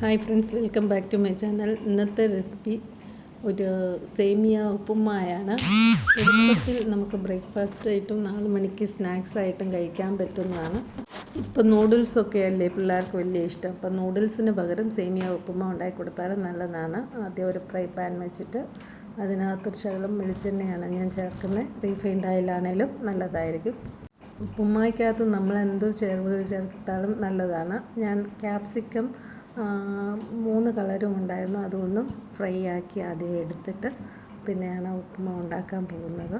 Hi friends, welcome back to my channel. ഇന്നത്തെ recipe ഒരു സേമിയ ഉപ്പുമായാണ്. എളുപ്പത്തിൽ നമുക്ക് ബ്രേക്ക്ഫാസ്റ്റ് ആയിട്ടും 4 മണിക്ക് സ്നാക്സ് ആയിട്ടും കഴിക്കാൻ പറ്റുന്നതാണ്. ഇപ്പം നൂഡിൽസൊക്കെ അല്ലേ പിള്ളേർക്ക് വലിയ ഇഷ്ടം. അപ്പം നൂഡിൽസിന് പകരം സേമിയ ഉപ്പുമാ ഉണ്ടാക്കി കൊടുത്താലും നല്ലതാണ്. ആദ്യം ഒരു ഫ്രൈ പാൻ വെച്ചിട്ട് അതിനകത്തൊരു ശകലം വെളിച്ചെണ്ണയാണ് ഞാൻ ചേർക്കുന്നത്. റീഫൈൻഡ് ഓയിലാണേലും നല്ലതായിരിക്കും. ഉപ്പുമായ്ക്കകത്ത് നമ്മൾ എന്തോ ചേർത്താലും നല്ലതാണ്. ഞാൻ ക്യാപ്സിക്കം 3 കളറും ഉണ്ടായിരുന്നു, അതൊന്നും ഫ്രൈ ആക്കി ആദ്യം എടുത്തിട്ട് പിന്നെയാണ് ഉപ്പുമാ ഉണ്ടാക്കാൻ പോകുന്നത്.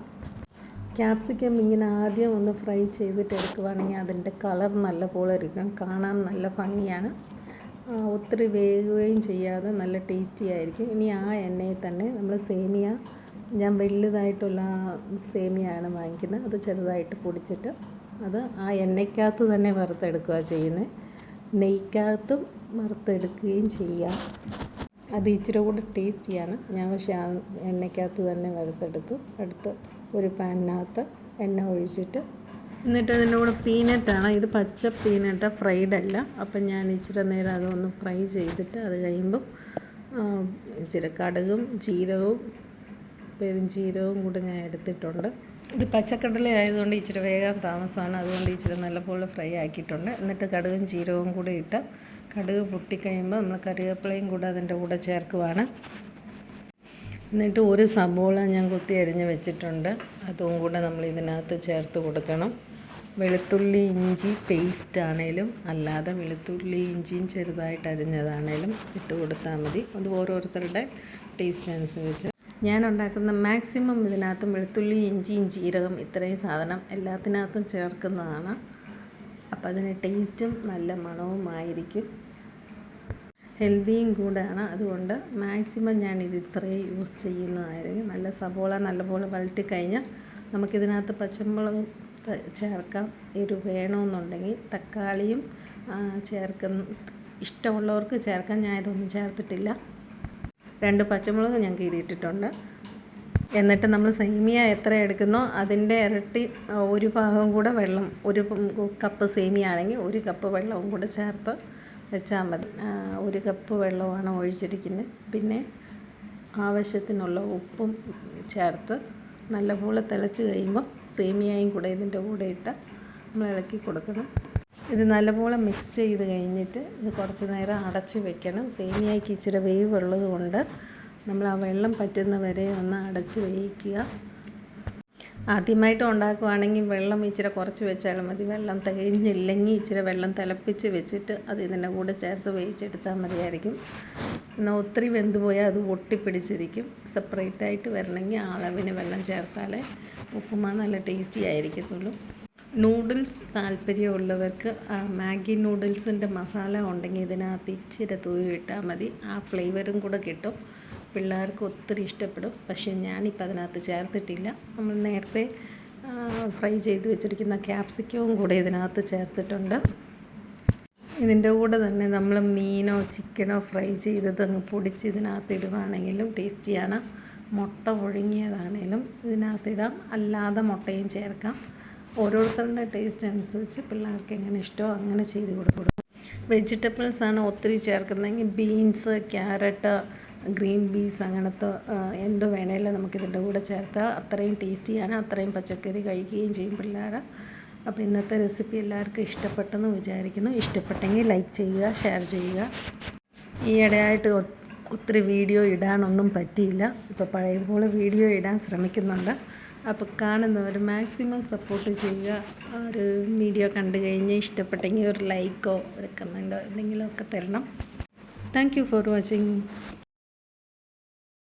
ക്യാപ്സിക്കം ഇങ്ങനെ ആദ്യം ഒന്ന് ഫ്രൈ ചെയ്തിട്ട് എടുക്കുവാണെങ്കിൽ അതിൻ്റെ കളർ നല്ലപോലെ ഇരിക്കും, കാണാൻ നല്ല ഭംഗിയാണ്. ഒത്തിരി വേകുകയും ചെയ്യാതെ നല്ല ടേസ്റ്റി ആയിരിക്കും. ഇനി ആ എണ്ണയിൽ തന്നെ നമ്മൾ സേമിയ, ഞാൻ വലുതായിട്ടുള്ള സേമിയയാണ് വാങ്ങിക്കുന്നത്, അത് ചെറുതായിട്ട് പൊടിച്ചിട്ട് അത് ആ എണ്ണയ്ക്കകത്ത് തന്നെ വറുത്തെടുക്കുക ചെയ്യുന്നത്. നെയ്ക്കകത്തും വറുത്തെടുക്കുകയും ചെയ്യാം, അത് ഇച്ചിരി കൂടെ ടേസ്റ്റിയാണ്. ഞാൻ പക്ഷേ ആ എണ്ണയ്ക്കകത്ത് തന്നെ എടുത്ത് ഒരു പാനിനകത്ത് എണ്ണ ഒഴിച്ചിട്ട് എന്നിട്ട് അതിൻ്റെ കൂടെ പീനട്ടാണ്, ഇത് പച്ച പീനട്ട്, ഫ്രൈഡ് അല്ല. അപ്പം ഞാൻ ഇച്ചിരി നേരം അതൊന്ന് ഫ്രൈ ചെയ്തിട്ട് അത് കഴിയുമ്പം ഇച്ചിരി കടുകും ജീരകവും പെരുംജീരകവും കൂടെ ഞാൻ എടുത്തിട്ടുണ്ട്. ഇത് പച്ചക്കടല ആയതുകൊണ്ട് ഇച്ചിരി വേഗം താമസമാണ്, അതുകൊണ്ട് ഇച്ചിരി നല്ലപോലെ ഫ്രൈ ആക്കിയിട്ടുണ്ട്. എന്നിട്ട് കടുകും ജീരകവും കൂടെ ഇട്ട് കടുക് പൊട്ടിക്കഴിയുമ്പോൾ നമ്മൾ കറിവേപ്പിലയും കൂടെ അതിൻ്റെ കൂടെ ചേർക്കുവാണ്. എന്നിട്ട് ഒരു സബോള ഞാൻ കുത്തി അരിഞ്ഞ് വെച്ചിട്ടുണ്ട്, അതും കൂടെ നമ്മൾ ഇതിനകത്ത് ചേർത്ത് കൊടുക്കണം. വെളുത്തുള്ളി ഇഞ്ചി പേസ്റ്റ് ആണേലും അല്ലാതെ വെളുത്തുള്ളി ഇഞ്ചിയും ചെറുതായിട്ട് അരിഞ്ഞതാണേലും ഇട്ട് കൊടുത്താൽ മതി. അത് ഓരോരുത്തരുടെ ടേസ്റ്റ് അനുസരിച്ച്. ഞാൻ ഉണ്ടാക്കുന്ന മാക്സിമം ഇതിനകത്തും വെളുത്തുള്ളി ഇഞ്ചിയും ജീരകം ഇത്രയും സാധനം എല്ലാത്തിനകത്തും ചേർക്കുന്നതാണ്. അപ്പോൾ അതിന് ടേസ്റ്റും നല്ല മണവുമായിരിക്കും, ഹെൽത്തിയും കൂടെയാണ്. അതുകൊണ്ട് മാക്സിമം ഞാനിത് ഇത്രയും യൂസ് ചെയ്യുന്നതായിരിക്കും. നല്ല സബോള നല്ലപോലെ വഴറ്റിക്കഴിഞ്ഞാൽ നമുക്കിതിനകത്ത് പച്ചമുളക് ചേർക്കാം. എരിവ് വേണമെന്നുണ്ടെങ്കിൽ തക്കാളിയും ഇഷ്ടമുള്ളവർക്ക് ചേർക്കാം. ഞാൻ ഇതൊന്നും ചേർത്തിട്ടില്ല. 2 പച്ചമുളക് ഞാൻ കീറിയിട്ടിട്ടുണ്ട്. എന്നിട്ട് നമ്മൾ സേമിയ എത്ര എടുക്കുന്നോ അതിൻ്റെ ഇരട്ടി ഒരു ഭാഗം കൂടെ വെള്ളം, 1 കപ്പ് സേമിയ ആണെങ്കിൽ 1 കപ്പ് വെള്ളവും കൂടെ ചേർത്ത് വെച്ചാൽ മതി. 1 കപ്പ് വെള്ളമാണ് ഒഴിച്ചിരിക്കുന്നത്. പിന്നെ ആവശ്യത്തിനുള്ള ഉപ്പും ചേർത്ത് നല്ലപോലെ തിളച്ച് കഴിയുമ്പോൾ സേമിയയും കൂടെ ഇതിൻ്റെ കൂടെ ഇട്ട് നമ്മൾ ഇളക്കി കൊടുക്കണം. ഇത് നല്ലപോലെ മിക്സ് ചെയ്ത് കഴിഞ്ഞിട്ട് ഇത് കുറച്ച് നേരം അടച്ച് വെക്കണം. സേമിയയ്ക്ക് ഇച്ചിരി വേവുള്ളത് കൊണ്ട് നമ്മൾ ആ വെള്ളം പറ്റുന്ന വരെ ഒന്ന് അടച്ച് വേവിക്കുക. ആദ്യമായിട്ട് ഉണ്ടാക്കുവാണെങ്കിൽ വെള്ളം ഇച്ചിരി കുറച്ച് വെച്ചാലും മതി. വെള്ളം തികഞ്ഞില്ലെങ്കിൽ ഇച്ചിരി വെള്ളം തിളപ്പിച്ച് വെച്ചിട്ട് അത് ഇതിൻ്റെ കൂടെ ചേർത്ത് വേവിച്ചെടുത്താൽ മതിയായിരിക്കും. എന്നാൽ ഒത്തിരി വെന്ത് പോയാൽ അത് ഒട്ടിപ്പിടിച്ചിരിക്കും. സെപ്പറേറ്റായിട്ട് വരണമെങ്കിൽ അളവിന് വെള്ളം ചേർത്താലേ ഉപ്പുമാ നല്ല ടേസ്റ്റി ആയിരിക്കത്തുള്ളൂ. നൂഡിൽസ് താല്പര്യമുള്ളവർക്ക് മാഗി നൂഡിൽസിൻ്റെ മസാല ഉണ്ടെങ്കിൽ ഇതിനകത്ത് ഇച്ചിരി തൂവി ഇട്ടാൽ മതി, ആ ഫ്ലേവറും കൂടെ കിട്ടും. പിള്ളേർക്ക് ഒത്തിരി ഇഷ്ടപ്പെടും. പക്ഷേ ഞാനിപ്പോൾ അതിനകത്ത് ചേർത്തിട്ടില്ല. നമ്മൾ നേരത്തെ ഫ്രൈ ചെയ്ത് വെച്ചിരിക്കുന്ന ക്യാപ്സിക്കവും കൂടെ ഇതിനകത്ത് ചേർത്തിട്ടുണ്ട്. ഇതിൻ്റെ കൂടെ തന്നെ നമ്മൾ മീനോ ചിക്കനോ ഫ്രൈ ചെയ്തത് അങ്ങ് പൊടിച്ച് ഇതിനകത്ത് ഇടുകയാണെങ്കിലും ടേസ്റ്റിയാണ്. മുട്ട പുഴുങ്ങിയതാണേലും ഇതിനകത്തിടാം, അല്ലാതെ മുട്ടയും ചേർക്കാം. ഓരോരുത്തരുടെ ടേസ്റ്റ് അനുസരിച്ച് പിള്ളേർക്ക് എങ്ങനെ ഇഷ്ടമോ അങ്ങനെ ചെയ്ത് കൊടുക്കും. വെജിറ്റബിൾസാണ് ഒത്തിരി ചേർക്കുന്നതെങ്കിൽ ബീൻസ്, ക്യാരറ്റ്, ഗ്രീൻ പീസ് അങ്ങനത്തെ എന്ത് വേണേലും നമുക്കിതിൻ്റെ കൂടെ ചേർത്താൽ അത്രയും ടേസ്റ്റിയാണ്. അത്രയും പച്ചക്കറി കഴിക്കുകയും ചെയ്യും പിള്ളേർ. അപ്പോൾ ഇന്നത്തെ റെസിപ്പി എല്ലാവർക്കും ഇഷ്ടപ്പെട്ടെന്ന് വിചാരിക്കുന്നു. ഇഷ്ടപ്പെട്ടെങ്കിൽ ലൈക്ക് ചെയ്യുക, ഷെയർ ചെയ്യുക. ഈ ഇടയായിട്ട് ഒത്തിരി വീഡിയോ ഇടാനൊന്നും പറ്റിയില്ല. ഇപ്പോൾ പഴയതുപോലെ വീഡിയോ ഇടാൻ ശ്രമിക്കുന്നുണ്ട്. അപ്പോൾ കാണുന്നവർ മാക്സിമം സപ്പോർട്ട് ചെയ്യുക. ഒരു വീഡിയോ കണ്ടു കഴിഞ്ഞ് ഇഷ്ടപ്പെട്ടെങ്കിൽ ഒരു ലൈക്കോ ഒരു കമൻറ്റോ എന്തെങ്കിലുമൊക്കെ തരണം. Thank you for watching.